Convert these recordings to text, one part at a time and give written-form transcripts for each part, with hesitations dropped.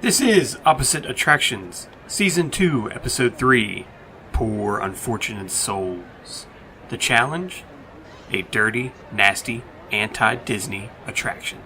This is Opposite Attractions, Season 2, Episode 3, Poor Unfortunate Souls. The challenge? A dirty, nasty, anti-Disney attraction.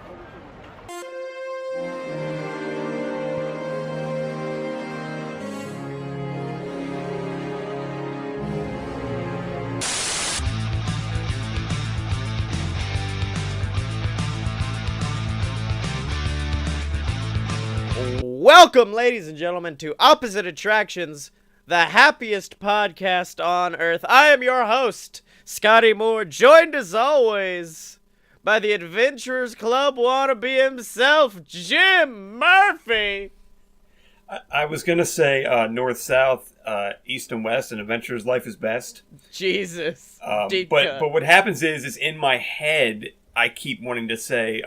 Welcome, ladies and gentlemen, to Opposite Attractions, the happiest podcast on Earth. I am your host, Scottye Moore, joined as always by the Adventurers Club wannabe himself, Jim Murphy. I was going to say north-south, east and west, and Adventurers Life is Best. Jesus. But what happens is in my head, I keep wanting to say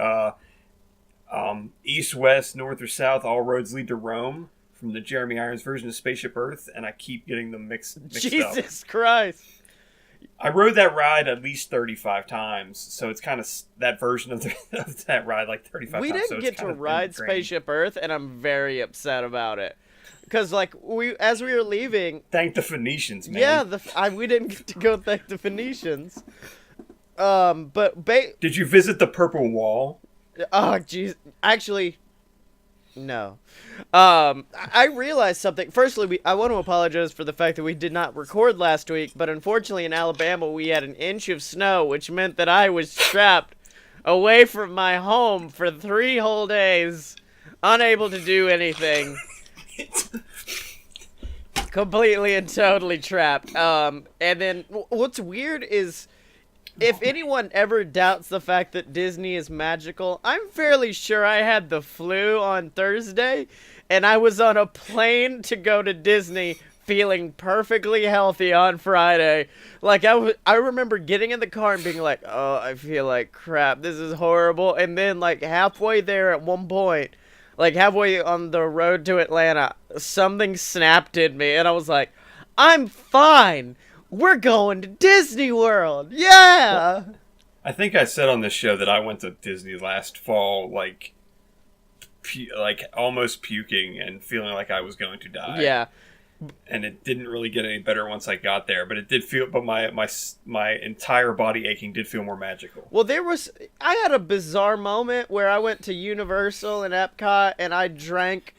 east, west, north, or south, all roads lead to Rome from the Jeremy Irons version of Spaceship Earth, and I keep getting them mixed Jesus Christ. I rode that ride at least 35 times, so it's kind of that version of that ride like 35 times. We didn't get to ride Spaceship Earth, and I'm very upset about it. Because, like, as we were leaving... Thank the Phoenicians, man. Yeah, we didn't get to go thank the Phoenicians. Did you visit the Purple Wall? Oh, jeez. Actually, no. I realized something. Firstly, I want to apologize for the fact that we did not record last week, but unfortunately in Alabama we had an inch of snow, which meant that I was trapped away from my home for 3 whole days, unable to do anything. Completely and totally trapped. And then, what's weird is... If anyone ever doubts the fact that Disney is magical, I'm fairly sure I had the flu on Thursday, and I was on a plane to go to Disney feeling perfectly healthy on Friday. Like, I remember getting in the car and being like, oh, I feel like crap, this is horrible. And then, like, halfway there at one point, like, halfway on the road to Atlanta, something snapped in me, and I was like, I'm fine. We're going to Disney World! Yeah! I think I said on this show that I went to Disney last fall, like almost puking and feeling like I was going to die. Yeah. And it didn't really get any better once I got there, but it did feel, but my entire body aching did feel more magical. Well, I had a bizarre moment where I went to Universal and Epcot and I drank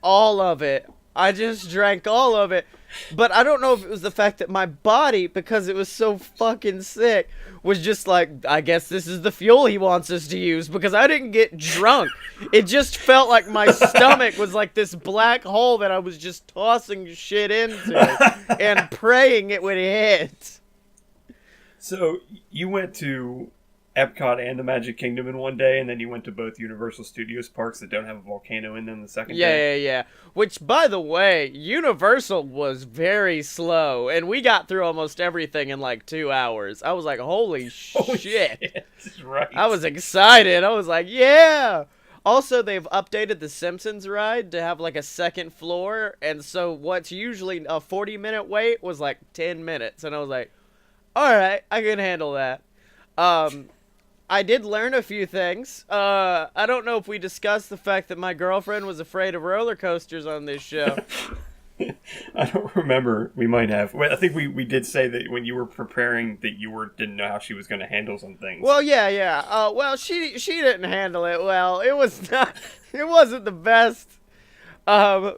all of it. I just drank all of it. But I don't know if it was the fact that my body, because it was so fucking sick, was just like, I guess this is the fuel he wants us to use, because I didn't get drunk. It just felt like my stomach was like this black hole that I was just tossing shit into and praying it would hit. So you went to Epcot and the Magic Kingdom in one day, and then you went to both Universal Studios parks that don't have a volcano in them the second day? Yeah. Which, by the way, Universal was very slow, and we got through almost everything in like 2 hours. I was like, holy shit. Right. I was excited. I was like, yeah. Also, they've updated the Simpsons Ride to have like a second floor, and so what's usually a 40-minute wait was like 10 minutes, and I was like, all right, I can handle that. I did learn a few things. I don't know if we discussed the fact that my girlfriend was afraid of roller coasters on this show. I don't remember. We might have. Well, I think we did say that when you were preparing that you didn't know how she was going to handle some things. Well, yeah. Well, she didn't handle it well. It wasn't the best.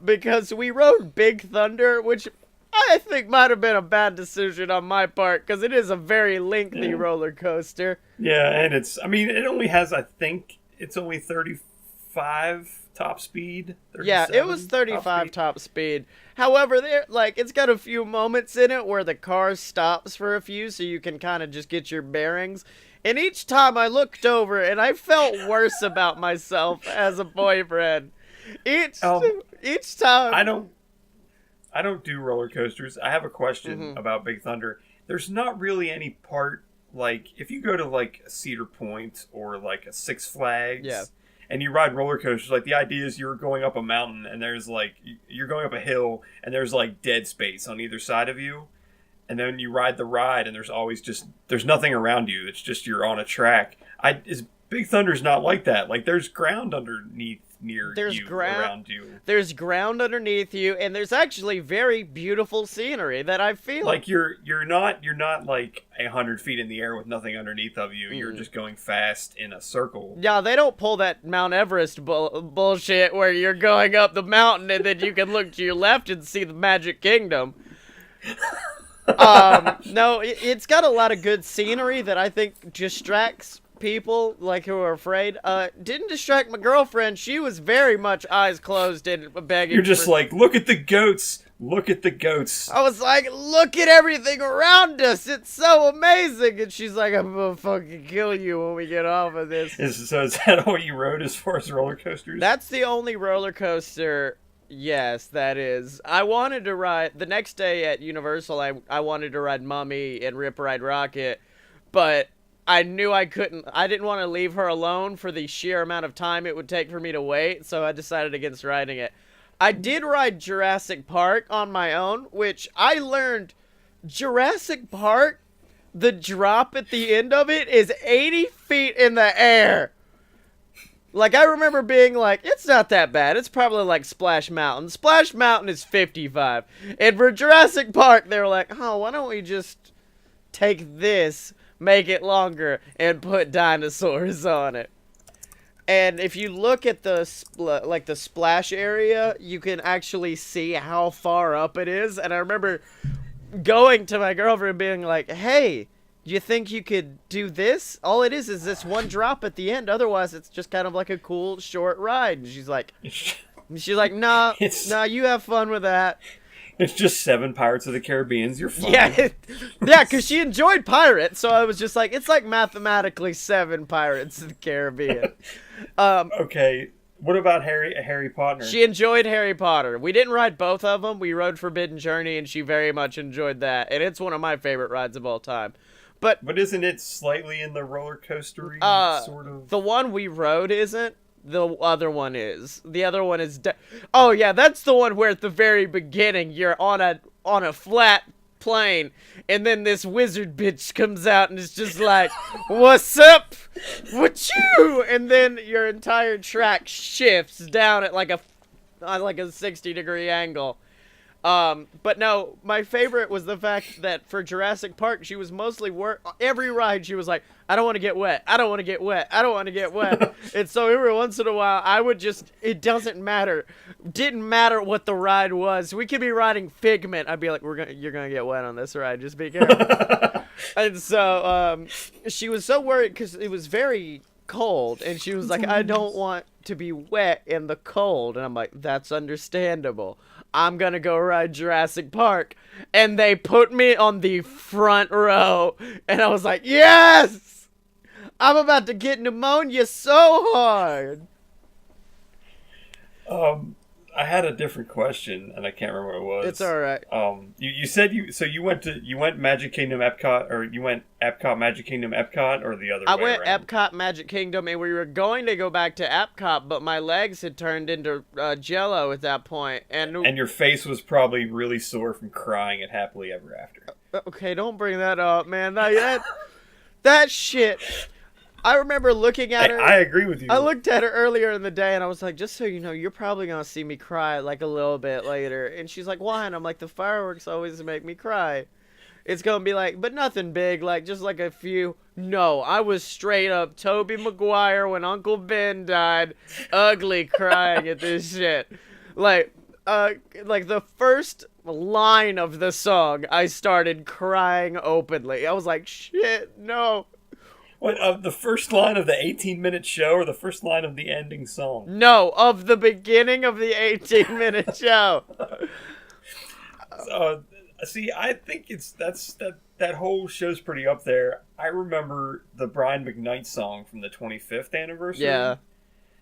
Because we rode Big Thunder, which I think might have been a bad decision on my part, because it is a very lengthy roller coaster. Yeah, and it only has, I think, it's only 35 top speed. Yeah, it was 35 top speed. However, it's got a few moments in it where the car stops for a few, so you can kind of just get your bearings. And each time I looked over, and I felt worse about myself as a boyfriend. Each time... I don't do roller coasters. I have a question about Big Thunder. There's not really any part, like, if you go to, like, Cedar Point or, like, a Six Flags, and you ride roller coasters, like, the idea is you're going up a mountain, and there's, like, you're going up a hill, and there's, like, dead space on either side of you, and then you ride the ride, and there's always there's nothing around you. It's just you're on a track. Is Big Thunder's not like that. Like, there's ground underneath around you. There's ground underneath you, and there's actually very beautiful scenery that I feel like you're not like 100 feet in the air with nothing underneath of you. You're just going fast in a circle. Yeah, they don't pull that Mount Everest bullshit where you're going up the mountain and then you can look to your left and see the Magic Kingdom. No, it's got a lot of good scenery that I think distracts people like who are afraid. Didn't distract my girlfriend. She was very much eyes closed and begging. You're just like, look at the goats. Look at the goats. I was like, look at everything around us. It's so amazing. And she's like, I'm gonna fucking kill you when we get off of this. So is that all you rode as far as roller coasters? That's the only roller coaster. Yes, that is. I wanted to ride the next day at Universal. I wanted to ride Mummy and Rip Ride Rocket, but I knew I couldn't. I didn't want to leave her alone for the sheer amount of time it would take for me to wait, so I decided against riding it. I did ride Jurassic Park on my own, which I learned Jurassic Park, the drop at the end of it is 80 feet in the air. Like, I remember being like, it's not that bad. It's probably like Splash Mountain. Splash Mountain is 55. And for Jurassic Park, they were like, oh, why don't we just take this, make it longer, and put dinosaurs on it. And if you look at the splash area, you can actually see how far up it is. And I remember going to my girlfriend being like, hey, do you think you could do this? All it is this one drop at the end. Otherwise, it's just kind of like a cool short ride. And she's like, nah, you have fun with that. It's just 7 Pirates of the Caribbeans. You're fine. Yeah, because she enjoyed Pirates, so I was just like, it's like mathematically 7 Pirates of the Caribbean. Okay, what about Harry Potter? She enjoyed Harry Potter. We didn't ride both of them. We rode Forbidden Journey, and she very much enjoyed that. And it's one of my favorite rides of all time. But isn't it slightly in the roller coaster-y sort of? The one we rode isn't. The other one is. The other one is. Oh yeah, that's the one where at the very beginning you're on a flat plane, and then this wizard bitch comes out and is just like, "What's up? What you?" And then your entire track shifts down at like a 60-degree angle. But no, my favorite was the fact that for Jurassic Park, she was mostly every ride she was like, I don't want to get wet. I don't want to get wet. I don't want to get wet. And so every once in a while, I would just, it doesn't matter. Didn't matter what the ride was. We could be riding Figment. I'd be like, you're going to get wet on this ride. Just be careful. And so, she was so worried because it was very cold. And she was like, I don't want to be wet in the cold. And I'm like, that's understandable. I'm gonna go ride Jurassic Park. And they put me on the front row. And I was like, yes! I'm about to get pneumonia so hard. I had a different question, and I can't remember what it was. It's alright. You said you went Magic Kingdom Epcot, or you went Epcot Magic Kingdom Epcot, or the other way around? I went Epcot Magic Kingdom, and we were going to go back to Epcot, but my legs had turned into Jello at that point, and your face was probably really sore from crying at Happily Ever After. Okay, don't bring that up, man. That shit. I remember looking at her. I agree with you. I looked at her earlier in the day, and I was like, just so you know, you're probably going to see me cry, like, a little bit later. And she's like, why? And I'm like, the fireworks always make me cry. It's going to be like, but nothing big, like, just like a few. No, I was straight up Tobey Maguire when Uncle Ben died, ugly crying at this shit. Like the first line of the song, I started crying openly. I was like, shit, no. What, of the first line of the 18-minute show or the first line of the ending song? No, of the beginning of the 18-minute show. See, I think that whole show's pretty up there. I remember the Brian McKnight song from the 25th anniversary. Yeah.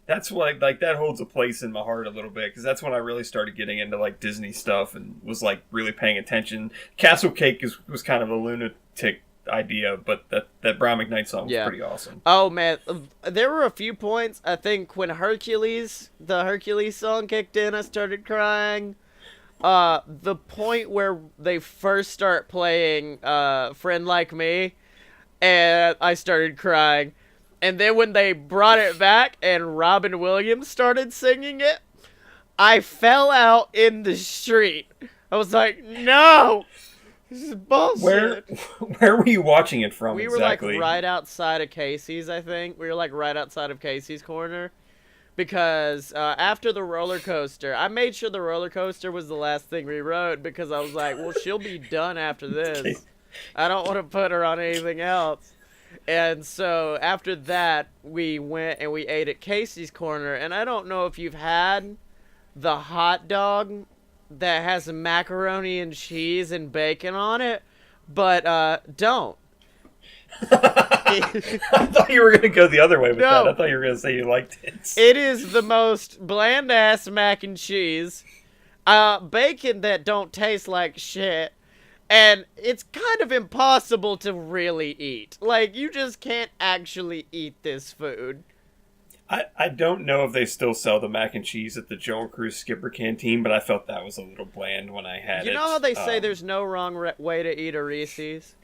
That's what, like, that holds a place in my heart a little bit, because that's when I really started getting into, like, Disney stuff and was, like, really paying attention. Castle Cake was kind of a lunatic idea, but that Brian McKnight song was pretty awesome. Oh man, there were a few points. I think when the Hercules song kicked in, I started crying. The point where they first start playing Friend Like Me, and I started crying. And then when they brought it back and Robin Williams started singing it, I fell out in the street. I was like, no! This is bullshit. Where were you watching it from we exactly? We were like right outside of Casey's, I think. We were like right outside of Casey's corner. Because after the roller coaster, I made sure the roller coaster was the last thing we rode because I was like, well, she'll be done after this. Okay. I don't want to put her on anything else. And so after that, we went and we ate at Casey's Corner. And I don't know if you've had the hot dog that has macaroni and cheese and bacon on it, but don't. I thought you were going to go the other way with that. I thought you were going to say you liked it. It is the most bland-ass mac and cheese. Bacon that don't taste like shit. And it's kind of impossible to really eat. Like, you just can't actually eat this food. I don't know if they still sell the mac and cheese at the Joel Cruz Skipper Canteen, but I felt that was a little bland when I had it. You know how they say there's no wrong way to eat a Reese's?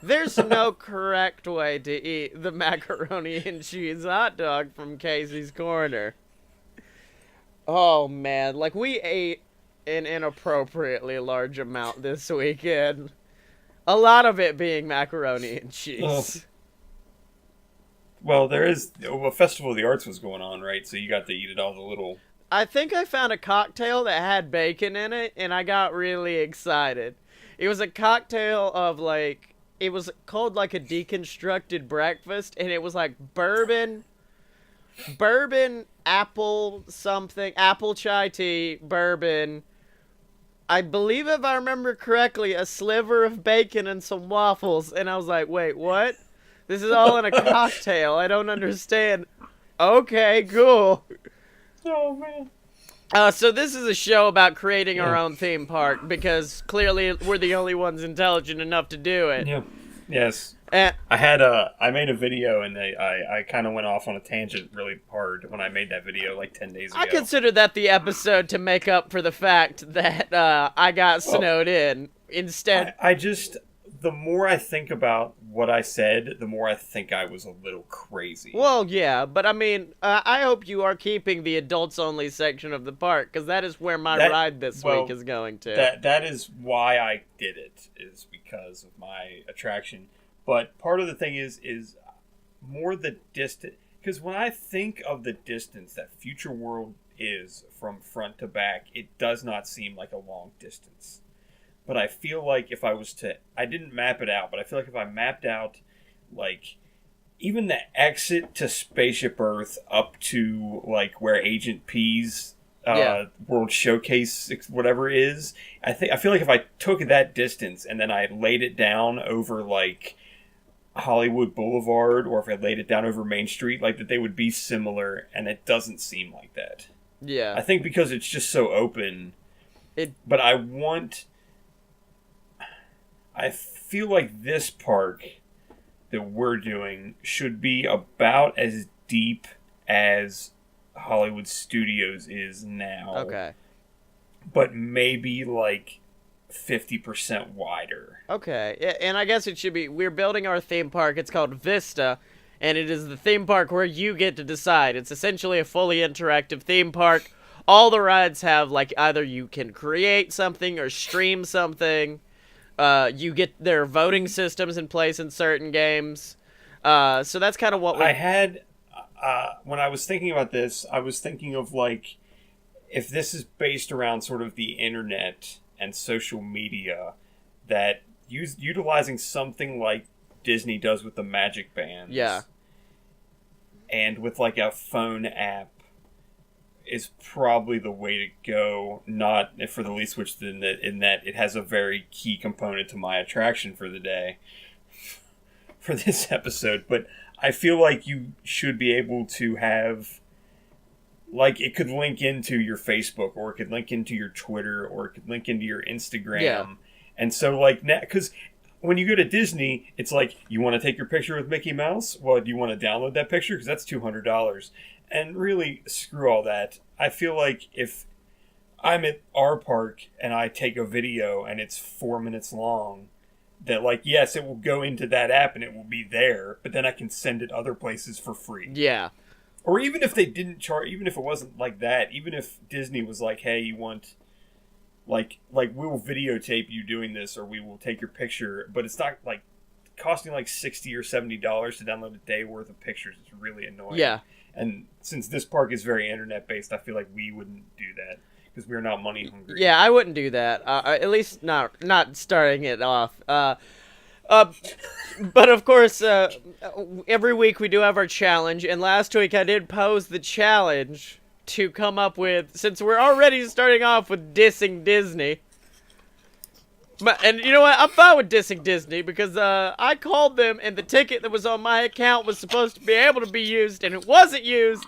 There's no correct way to eat the macaroni and cheese hot dog from Casey's Corner. Oh, man. Like, we ate an inappropriately large amount this weekend. A lot of it being macaroni and cheese. Well, there is... a Festival of the Arts was going on, right? So you got to eat at all the little... I think I found a cocktail that had bacon in it, and I got really excited. It was a cocktail of, like... It was called, like, a deconstructed breakfast, and it was, like, bourbon, apple something, apple chai tea, bourbon. I believe, if I remember correctly, a sliver of bacon and some waffles, and I was like, wait, what? This is all in a cocktail. I don't understand. Okay, cool. Oh, man. So this is a show about creating our own theme park, because clearly we're the only ones intelligent enough to do it. Yeah. Yes. I made a video, and I kind of went off on a tangent really hard when I made that video like 10 days ago. I consider that the episode to make up for the fact that I got snowed in. Instead, I just... The more I think about what I said, the more I think I was a little crazy. Well, yeah, but I mean, I hope you are keeping the adults-only section of the park, because that is where my ride this week is going to. That is why I did it, is because of my attraction. But part of the thing is more the distance. Because when I think of the distance that Future World is from front to back, it does not seem like a long distance. But I feel like if I was to... I didn't map it out, but I feel like if I mapped out, like, even the exit to Spaceship Earth up to, like, where Agent P's World Showcase, whatever is, I feel like if I took that distance and then I laid it down over, like, Hollywood Boulevard, or if I laid it down over Main Street, like, that they would be similar, and it doesn't seem like that. Yeah. I think because it's just so open. But I feel like this park that we're doing should be about as deep as Hollywood Studios is now. Okay. But maybe like 50% wider. Okay. Yeah, and I guess it should be... We're building our theme park. It's called Vista, and it is the theme park where you get to decide. It's essentially a fully interactive theme park. All the rides have, like, either you can create something or stream something. You get their voting systems in place in certain games. So that's kind of what I had... when I was thinking about this, I was thinking of, like, if this is based around sort of the internet and social media, that utilizing something like Disney does with the Magic Bands. Yeah. And with, like, a phone app is probably the way to go, not for the least which in that it has a very key component to my attraction for the day for this episode. But I feel like you should be able to have, like, it could link into your Facebook, or it could link into your Twitter, or it could link into your Instagram. Yeah. And so, like, because when you go to Disney, it's like, you want to take your picture with Mickey Mouse? Well, do you want to download that picture? Because that's $200. And really, screw all that. I feel like if I'm at our park and I take a video and it's 4 minutes long, that like, yes, it will go into that app and it will be there, but then I can send it other places for free. Yeah. Or even if they didn't charge, even if it wasn't like that, even if Disney was like, hey, you want, like we will videotape you doing this, or we will take your picture, but it's not like costing like $60 or $70 to download a day worth of pictures. It's really annoying. Yeah. And since this park is very internet based, I feel like we wouldn't do that because we're not money hungry. Yeah, I wouldn't do that. At least not starting it off. But of course, every week we do have our challenge, and last week I did pose the challenge to come up with, since we're already starting off with dissing Disney. And you know what? I'm fine with dissing Disney because I called them and the ticket that was on my account was supposed to be able to be used and it wasn't used.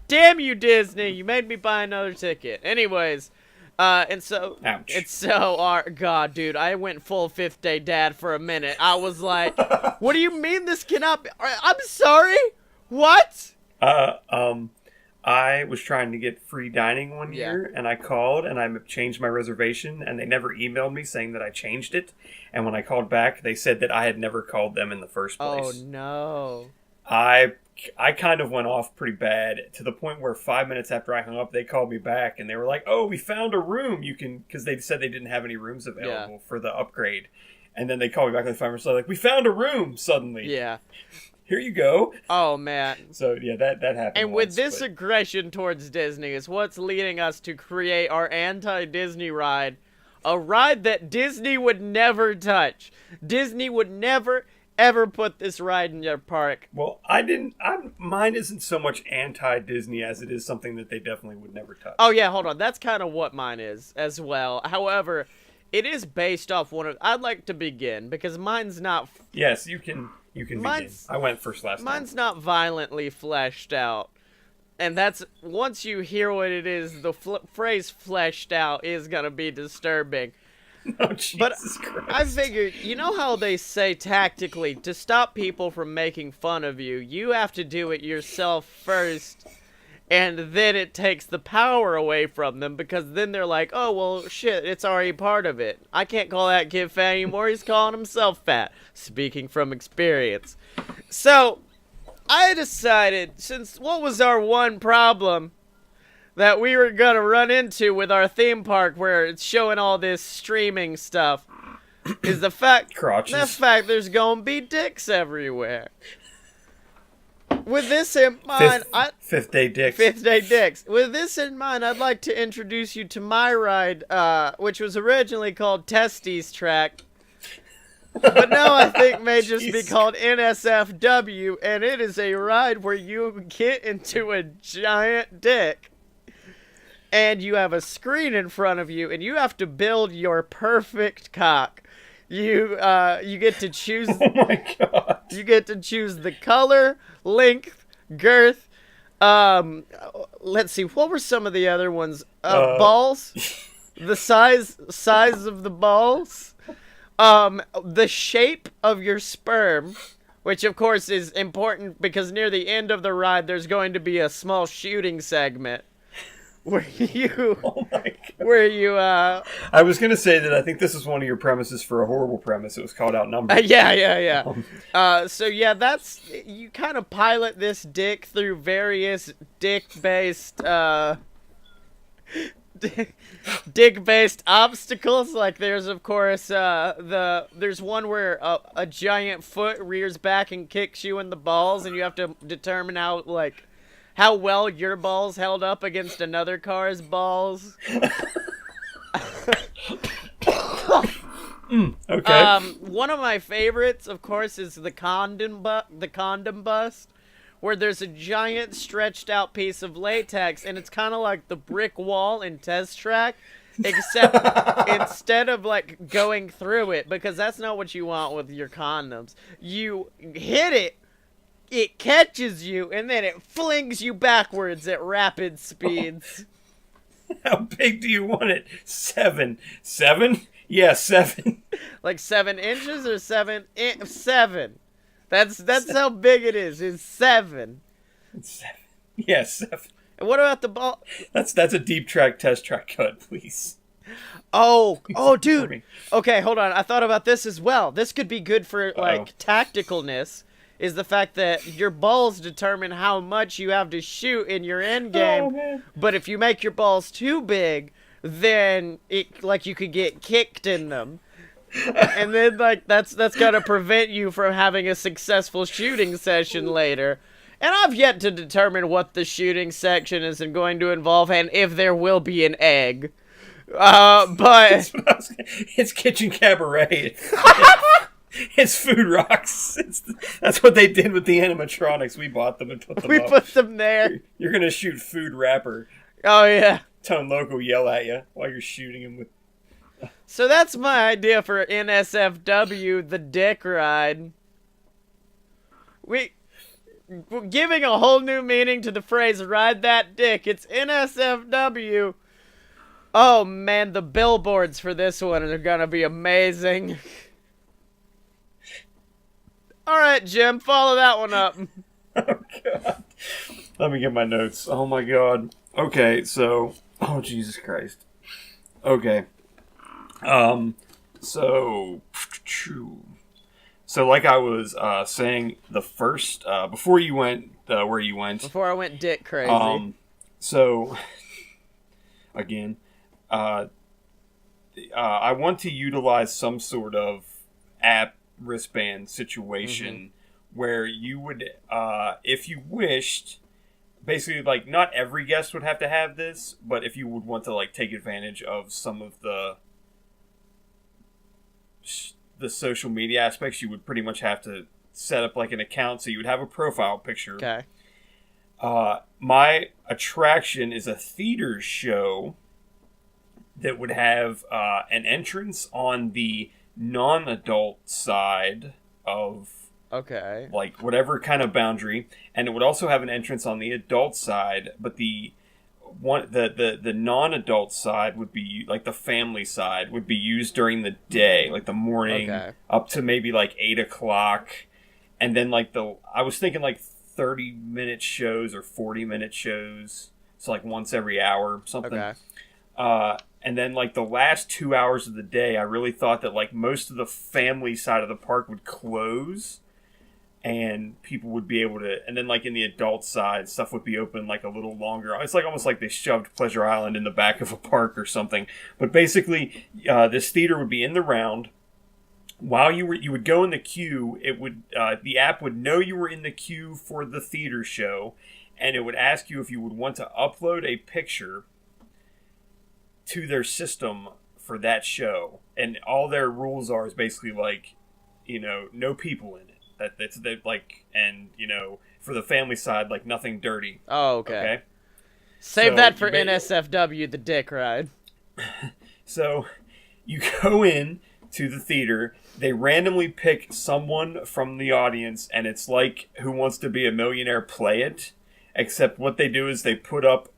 Damn you, Disney! You made me buy another ticket. Anyways, and so Ouch. it's so God, dude, I went full fifth day dad for a minute. I was like, "What do you mean this cannot be? I'm sorry. What?" I was trying to get free dining one year, and I called, and I changed my reservation, and they never emailed me saying that I changed it. And when I called back, they said that I had never called them in the first place. Oh, no. I kind of went off pretty bad, to the point where 5 minutes after I hung up, they called me back, and they were like, oh, we found a room. You can, because they said they didn't have any rooms available for the upgrade. And then they called me back in 5 minutes, like, we found a room suddenly. Yeah. Here you go. Oh, man. So, yeah, that happened. And with this aggression towards Disney is what's leading us to create our anti-Disney ride. A ride that Disney would never touch. Disney would never, ever put this ride in their park. Well, mine isn't so much anti-Disney as it is something that they definitely would never touch. Oh, yeah, hold on. That's kind of what mine is as well. However, it is based off one of... I'd like to begin, because mine's not... Yes, you can begin. I went first last time. Mine's not violently fleshed out. And that's... Once you hear what it is, the phrase fleshed out is going to be disturbing. Oh, Jesus Christ. I figured, you know how they say tactically, to stop people from making fun of you, you have to do it yourself first, and then it takes the power away from them, because then they're like, oh, well, shit, it's already part of it. I can't call that kid fat anymore, he's calling himself fat. Speaking from experience. So, I decided, since what was our one problem that we were gonna run into with our theme park where it's showing all this streaming stuff, is the fact there's gonna be dicks everywhere. With this in mind, Fifth day dicks. With this in mind, I'd like to introduce you to my ride, which was originally called Testes Track, but now I think may just be called NSFW, and it is a ride where you get into a giant dick. And you have a screen in front of you, and you have to build your perfect cock. You get to choose. Oh my God! You get to choose the color, length, girth. Let's see. What were some of the other ones? Balls. The size of the balls. The shape of your sperm, which of course is important because near the end of the ride, there's going to be a small shooting segment. Where you, I was going to say that I think this is one of your premises for a horrible premise. It was called Outnumbered. Yeah. So yeah, that's, you kind of pilot this dick through various dick-based obstacles. Like there's of course there's one where a giant foot rears back and kicks you in the balls, and you have to determine how well your balls held up against another car's balls. Okay. One of my favorites, of course, is the condom bust, where there's a giant stretched out piece of latex, and it's kind of like the brick wall in Test Track, except instead of like going through it, because that's not what you want with your condoms. You hit it. It catches you, and then it flings you backwards at rapid speeds. How big do you want it? 7. 7? Yeah, 7. Like 7 inches or 7? 7. That's how big it is. It's 7. It's 7. Yeah, 7. And what about the ball? That's a deep track test track cut, please. Oh, dude. Okay, hold on. I thought about this as well. This could be good for, like, tacticalness, is the fact that your balls determine how much you have to shoot in your end game. But if you make your balls too big, then you could get kicked in them. And then, like, that's gonna prevent you from having a successful shooting session later. And I've yet to determine what the shooting section is going to involve and if there will be an egg. But it's Kitchen Cabaret. It's Food Rocks. That's what they did with the animatronics. We bought them and put them up. We put them there. You're gonna shoot Food Rapper. Oh yeah. Tone Loco yell at you while you're shooting him with. So that's my idea for NSFW, the dick ride. We're giving a whole new meaning to the phrase "ride that dick." It's NSFW. Oh man, the billboards for this one are gonna be amazing. All right, Jim, follow that one up. Oh god. Let me get my notes. Oh my god. Okay, so Jesus Christ. Okay. So like I was saying, the first before you went where you went. Before I went dick crazy. So again, I want to utilize some sort of app wristband situation where you would, if you wished, basically, like, not every guest would have to have this, but if you would want to, like, take advantage of some of the social media aspects, you would pretty much have to set up, like, an account, so you would have a profile picture. Okay. My attraction is a theater show that would have an entrance on the non-adult side of like whatever kind of boundary, and it would also have an entrance on the adult side, but the non-adult side would be like the family side would be used during the day, like the morning up to maybe like 8 o'clock, and then like I was thinking like 30-minute shows or 40-minute shows, so like once every hour something. And then, like, the last 2 hours of the day, I really thought that, like, most of the family side of the park would close, and people would be able to... And then, like, in the adult side, stuff would be open, like, a little longer. It's, like, almost like they shoved Pleasure Island in the back of a park or something. But basically, this theater would be in the round. While you would go in the queue, it would the app would know you were in the queue for the theater show, and it would ask you if you would want to upload a picture to their system for that show, and all their rules is basically like, no people in it. That's like, and for the family side, like nothing dirty. Oh, okay. Save that for NSFW, the dick ride. So you go in to the theater, they randomly pick someone from the audience, and it's like Who Wants to Be a Millionaire Play It, except what they do is they put up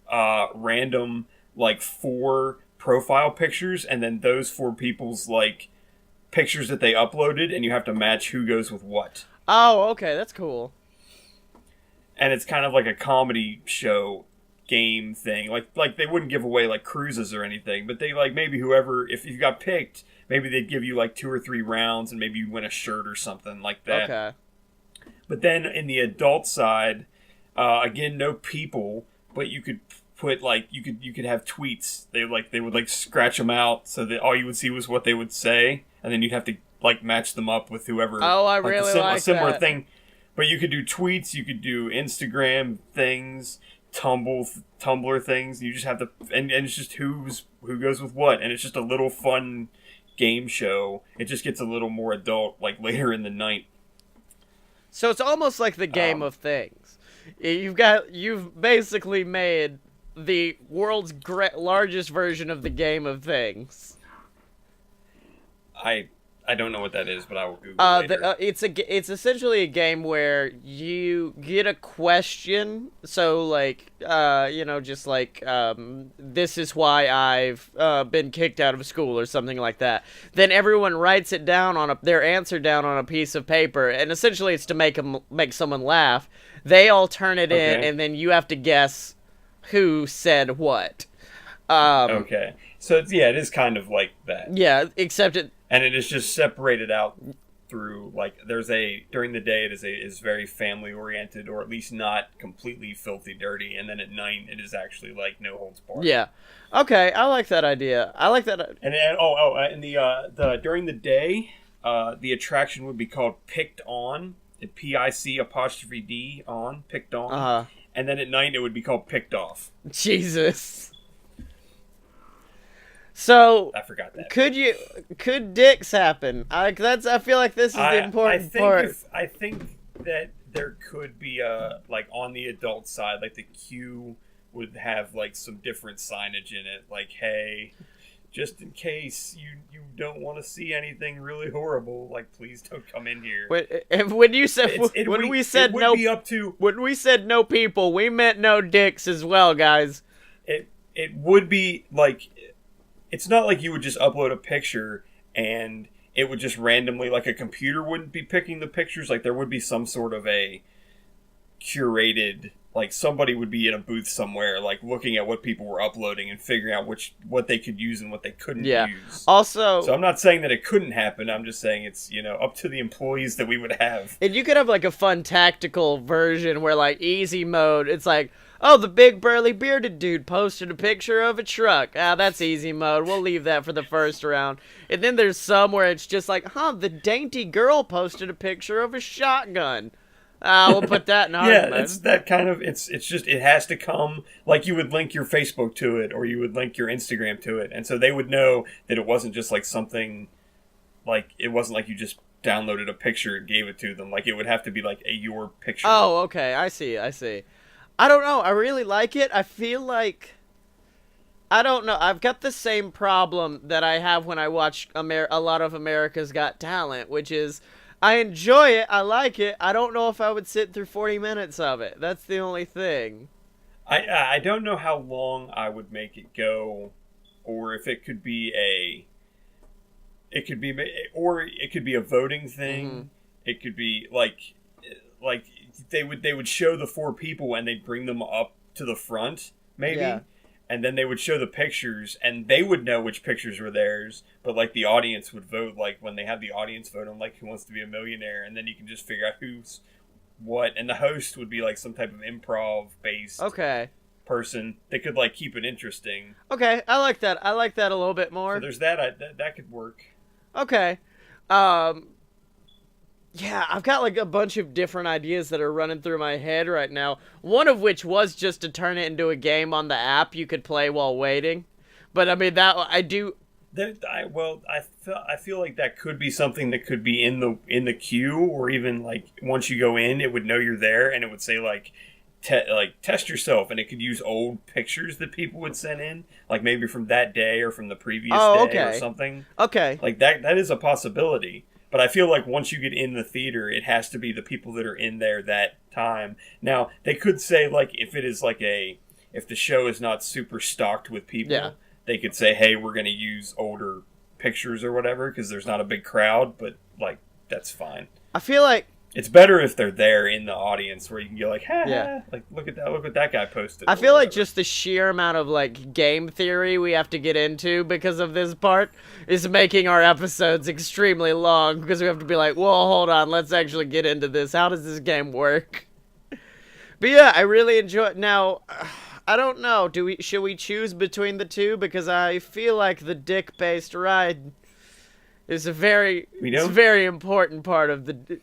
random like 4 profile pictures, and then those 4 people's like pictures that they uploaded, and you have to match who goes with what. Oh, okay, that's cool. And it's kind of like a comedy show game thing. Like they wouldn't give away like cruises or anything, but they like maybe whoever, if you got picked, maybe they'd give you like 2 or 3 rounds, and maybe you win a shirt or something like that. Okay. But then in the adult side, again, no people, but you could put like you could have tweets. They would like scratch them out so that all you would see was what they would say, and then you'd have to like match them up with whoever. Oh, I really like a similar that. thing. But you could do tweets, you could do Instagram things, Tumblr things. You just have to, and it's just who goes with what, and it's just a little fun game show. It just gets a little more adult like later in the night. So it's almost like the Game of Things. You've basically made the world's largest version of the Game of Things. I don't know what that is, but I will Google it later. It's essentially a game where you get a question. So like just like this is why I've been kicked out of school or something like that. Then everyone writes it down on their answer down on a piece of paper, and essentially it's to make someone laugh. They all turn it in, and then you have to guess who said what. Okay. So, it is kind of like that. Yeah, except it... And it is just separated out through, like, during the day it is very family-oriented, or at least not completely filthy dirty, and then at night it is actually, like, no holds barred. Yeah. Okay, I like that idea. I like that... And during the day, the attraction would be called Picked On, PIC' on, Picked On. Uh-huh. And then at night it would be called Picked Off. Jesus. So I forgot that. Could dicks happen? I feel like this is the important part. I think that there could be like on the adult side, like the queue would have like some different signage in it, like, hey, just in case you don't want to see anything really horrible, like, please don't come in here. When you said when we said no people, we meant no dicks as well, guys. It would be like, it's not like you would just upload a picture and it would just randomly, like, a computer wouldn't be picking the pictures. Like, there would be some sort of a curated, like, somebody would be in a booth somewhere, like, looking at what people were uploading and figuring out what they could use and what they couldn't use. Also, so I'm not saying that it couldn't happen. I'm just saying it's, up to the employees that we would have. And you could have, like, a fun tactical version where, like, easy mode, it's like, oh, the big burly bearded dude posted a picture of a truck. That's easy mode. We'll leave that for the first round. And then there's some where it's just like, the dainty girl posted a picture of a shotgun. We'll put that in hard mode. It's that kind of, it's just, it has to come, like you would link your Facebook to it, or you would link your Instagram to it. And so they would know that it wasn't just like something, like, it wasn't like you just downloaded a picture and gave it to them. Like, it would have to be like your picture. Oh, okay. I see. I don't know. I really like it. I feel like... I don't know. I've got the same problem that I have when I watch a lot of America's Got Talent, which is I enjoy it. I like it. I don't know if I would sit through 40 minutes of it. That's the only thing. I don't know how long I would make it go, or if it could be a voting thing. Mm-hmm. It could be like they would show the 4 people and they'd bring them up to the front, maybe. Yeah. And then they would show the pictures and they would know which pictures were theirs. But like the audience would vote, like when they have the audience vote on like Who Wants to Be a Millionaire. And then you can just figure out who's what. And the host would be like some type of improv based person. They could like keep it interesting. Okay. I like that. I like that a little bit more. So there's that. That could work. Okay. Yeah, I've got like a bunch of different ideas that are running through my head right now. One of which was just to turn it into a game on the app you could play while waiting. But I mean, that I do. I feel like that could be something that could be in the queue, or even like once you go in, it would know you're there and it would say like test yourself, and it could use old pictures that people would send in, like maybe from that day or from the previous day or something. Okay, like that is a possibility. But I feel like once you get in the theater, it has to be the people that are in there that time. Now, they could say, like, if it is like if the show is not super stocked with people, they could say, hey, we're going to use older pictures or whatever, because there's not a big crowd, but, like, that's fine. I feel like it's better if they're there in the audience where you can go like, ha, like, look what that guy posted. I feel like just the sheer amount of like game theory we have to get into because of this part is making our episodes extremely long, because we have to be like, well, hold on, let's actually get into this. How does this game work? But yeah, I really enjoy it. Now, I don't know. Should we choose between the two? Because I feel like the dick-based ride is a very important part of the...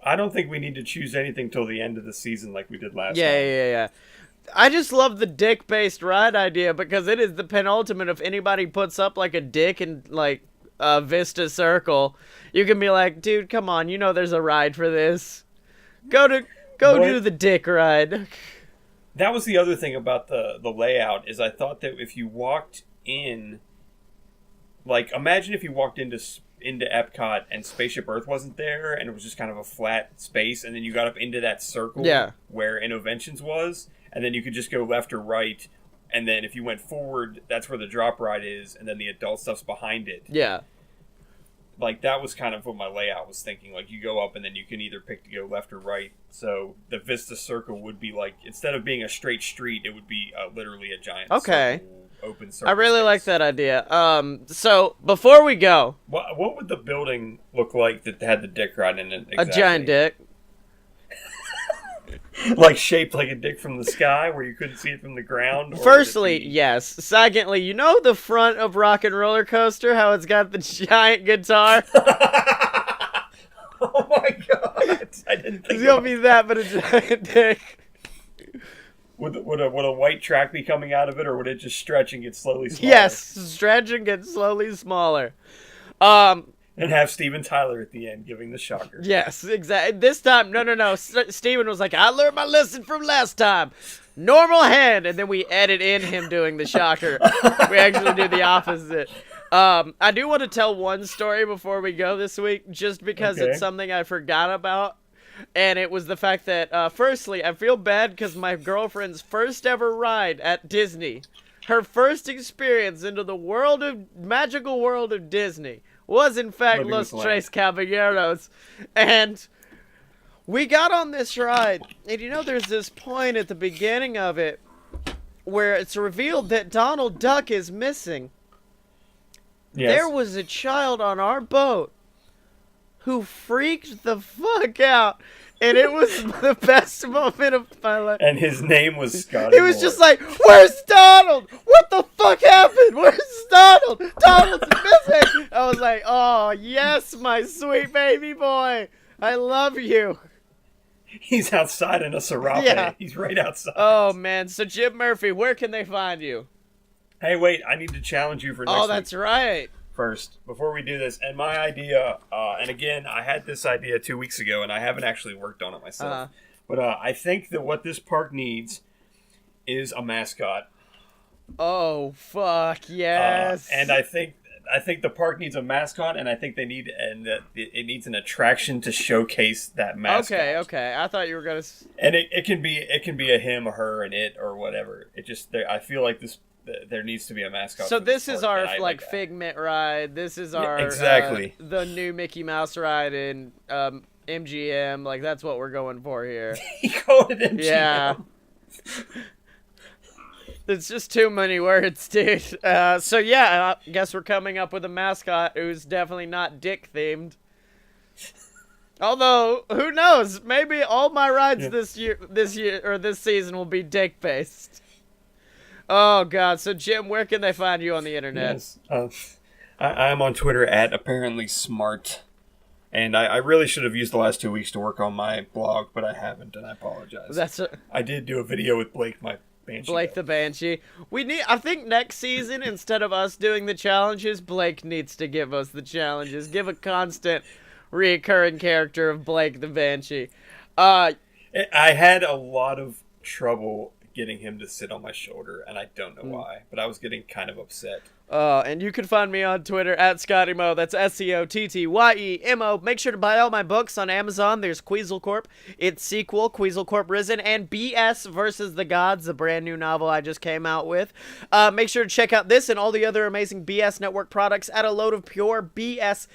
I don't think we need to choose anything till the end of the season like we did last time. Yeah. I just love the dick-based ride idea because it is the penultimate. If anybody puts up like a dick in like a Vista Circle, you can be like, dude, come on, you know there's a ride for this. Go do the dick ride. That was the other thing about the layout, is I thought that if you walked in, like, imagine if you walked into Epcot and Spaceship Earth wasn't there and it was just kind of a flat space, and then you got up into that circle where Innoventions was, and then you could just go left or right, and then if you went forward, that's where the drop ride is, and then the adult stuff's behind it. Yeah. like, that was kind of what my layout was thinking. Like, you go up and then you can either pick to go left or right. So the Vista Circle would be like, instead of being a straight street, it would be literally a giant circle, open circle. I really like that idea. So before we go, what would the building look like that had the dick right in it? Exactly? A giant dick. Like shaped like a dick from the sky where you couldn't see it from the ground? Firstly, yes. Secondly, you know the front of Rock and Roller Coaster, how it's got the giant guitar? Oh my god. I didn't think it's gonna be that, but a giant dick. Would a white track be coming out of it, or would it just stretch and get slowly smaller? Yes, stretch and get slowly smaller. And have Steven Tyler at the end giving the shocker. Yes, exactly. This time, no. Steven was like, I learned my lesson from last time. Normal hand. And then we edit in him doing the shocker. We actually do the opposite. I do want to tell one story before we go this week, just because it's something I forgot about. And it was the fact that, firstly, I feel bad because my girlfriend's first ever ride at Disney, her first experience into the magical world of Disney, was in fact Los Tres Caballeros. And we got on this ride, and you know there's this point at the beginning of it where it's revealed that Donald Duck is missing. Yes. There was a child on our boat who freaked the fuck out, and it was the best moment of my life. And his name was Scottye. He was just like, where's Donald? What the fuck happened? Where's Donald? Donald's missing. I was like, oh, yes, my sweet baby boy. I love you. He's outside in a serape. Yeah. He's right outside. Oh, man. So, Jim Murphy, where can they find you? Hey, wait. I need to challenge you for next week. Oh, that's right. First, before we do this, and my idea, and again, I had this idea 2 weeks ago, and I haven't actually worked on it myself, but I think that what this park needs is a mascot. Oh, fuck, yes. And I think the park needs a mascot, and I think it needs an attraction to showcase that mascot. Okay. I thought you were gonna. And it can be a him, or her, and it, or whatever. I feel like there needs to be a mascot. So this is our Figment ride. This is our exactly the new Mickey Mouse ride in MGM. Like, that's what we're going for here. You called it MGM. Yeah. It's just too many words, dude. So yeah, I guess we're coming up with a mascot who's definitely not dick themed. Although, who knows? Maybe all my rides this year or this season will be dick based. Oh, God. So, Jim, where can they find you on the internet? Yes. I'm on Twitter at apparently_smart. And I really should have used the last 2 weeks to work on my blog, but I haven't, and I apologize. I did do a video with Blake, my Banshee. Blake the Banshee. I think next season, instead of us doing the challenges, Blake needs to give us the challenges. Give a constant, reoccurring character of Blake the Banshee. I had a lot of trouble getting him to sit on my shoulder, and I don't know why, but I was getting kind of upset. And you can find me on Twitter at ScottyMo. That's SCOTTYEMO. Make sure to buy all my books on Amazon. There's Queasel Corp, its sequel, Queasel Corp Risen, and BS versus the Gods, a brand new novel I just came out with. Make sure to check out this and all the other amazing BS Network products at a load of pure BS.com.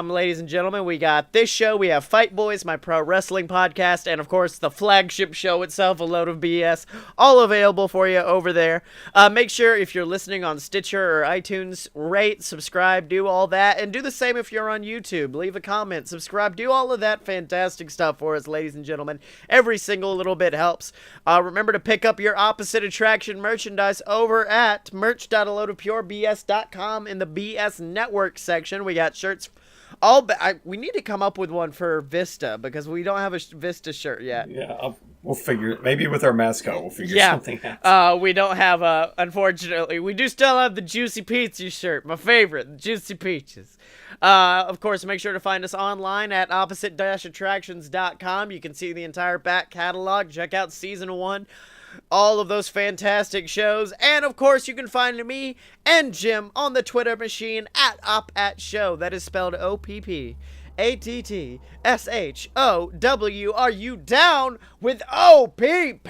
Ladies and gentlemen, we got this show, we have Fight Boys, my pro wrestling podcast, and of course the flagship show itself, A Load of BS, all available for you over there. Make sure if you're listening on Stitcher or iTunes, rate, subscribe, do all that, and do the same if you're on YouTube. Leave a comment, subscribe, do all of that fantastic stuff for us, ladies and gentlemen. Every single little bit helps. Remember to pick up your Opposite Attraction merchandise over at merch.aloadofpurebs.com in the BS Network section. We got shirts. We need to come up with one for Vista because we don't have a Vista shirt yet. Yeah, we'll figure it. Maybe with our mascot, we'll figure something out. We don't have unfortunately. We do still have the Juicy Peaches shirt, my favorite, the Juicy Peaches. Of course, make sure to find us online at opposite-attractions.com. You can see the entire back catalog. Check out season 1. All of those fantastic shows. And, of course, you can find me and Jim on the Twitter machine at OpAtShow. That is spelled OPPATTSHOW. Are you down with OPP?